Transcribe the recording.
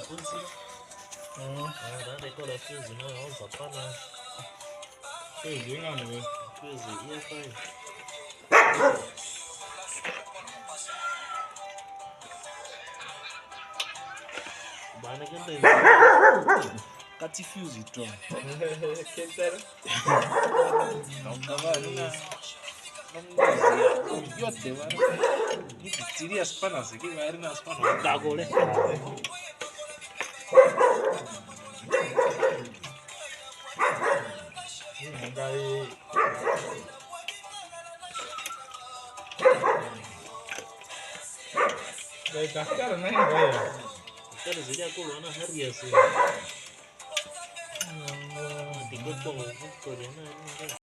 funzi. Baada iko la funzi nayo hapana. Funzi ngani? Funzi EFI. Bana kende Kati fuse ito. Kentera. Nokavana. Yote bana. Nitiria spana siki bari na spana. Dagole. Ngai. Dai kakara na ngai. Kale zile kwa na haria si. Ndiko kwa na